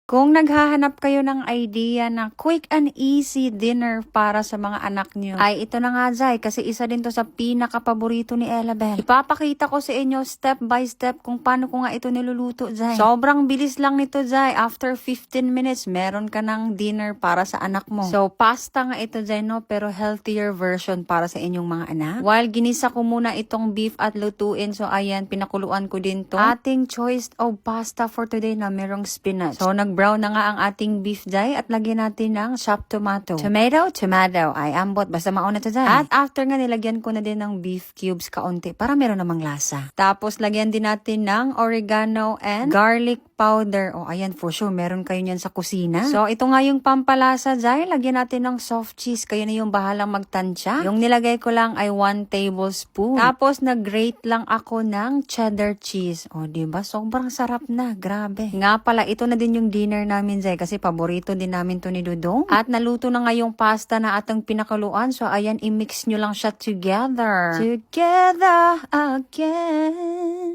Kung naghahanap kayo ng idea na quick and easy dinner para sa mga anak nyo, ay ito na nga, Zay, kasi isa din to sa pinaka-paborito ni Ellabel. Ipapakita ko sa inyo step by step kung paano ko nga ito niluluto, Zay. Sobrang bilis lang nito, Zay. After 15 minutes, meron ka ng dinner para sa anak mo. So, pasta nga ito, Zay, no? Pero healthier version para sa inyong mga anak. While ginisa ko muna itong beef at lutuin, so ayan, pinakuluan ko din to. Ating choice of pasta for today na merong spinach. So, brown na nga ang ating beef, Zay, at lagyan natin ng chopped tomato. Tomato. Ay, ambot. Basta mauna to, Zay. At after nga, nilagyan ko na din ng beef cubes kaunti para meron namang lasa. Tapos, lagyan din natin ng oregano and garlic powder. O, ayan, for sure, meron kayo niyan sa kusina. So, ito nga yung pampalasa, Zay. Lagyan natin ng soft cheese. Kayo na yung bahalang magtansya. Yung nilagay ko lang ay 1 tablespoon. Tapos, nag-grate lang ako ng cheddar cheese. O, diba? Sobrang sarap na. Grabe. Nga pala, ito na din yung dinner namin, Zay, kasi paborito din namin to ni Dudong. At naluto na nga yung pasta na atang pinakaluan. So, ayan, i-mix nyo lang siya together. Together again.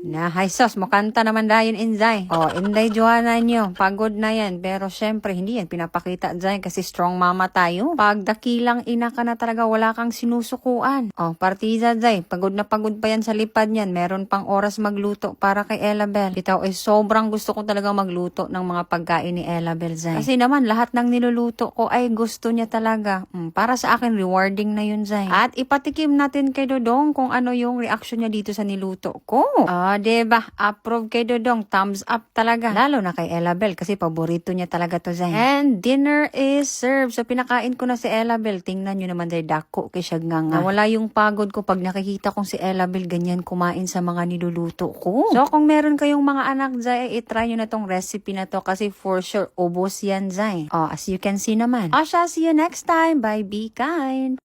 Na, hi sos, mukanta naman dayon in, Zay. O, Inday Joanna nyo, pagod na yan. Pero, syempre, hindi yan pinapakita, Zay, kasi strong mama tayo. Pag dakilang ina ka na talaga, wala kang sinusukuan. O, partiza, Zay, pagod na pagod pa yan sa lipad niyan. Meron pang oras magluto para kay Ellabel. Bitaw, sobrang gusto ko talaga magluto ng mga pagkain ni Ellabel, Zay. Kasi naman, lahat ng niluluto ko ay gusto niya talaga. Para sa akin, rewarding na yun, Zay. At ipatikim natin kay Dodong kung ano yung reaction niya dito sa niluto ko. Diba? Approve kay Dodong. Thumbs up talaga. Lalo na kay Ellabel kasi paborito niya talaga to, Zay. And dinner is served. So, pinakain ko na si Ellabel. Tingnan nyo naman, Zay, dako kay siya nga. Nawala yung pagod ko pag nakikita kong si Ellabel ganyan kumain sa mga niluluto ko. So, kung meron kayong mga anak, Zay, itry nyo na tong recipe na to kasi for sure, ubos yan, Zay. As you can see naman. Asha, see you next time. Bye, be kind.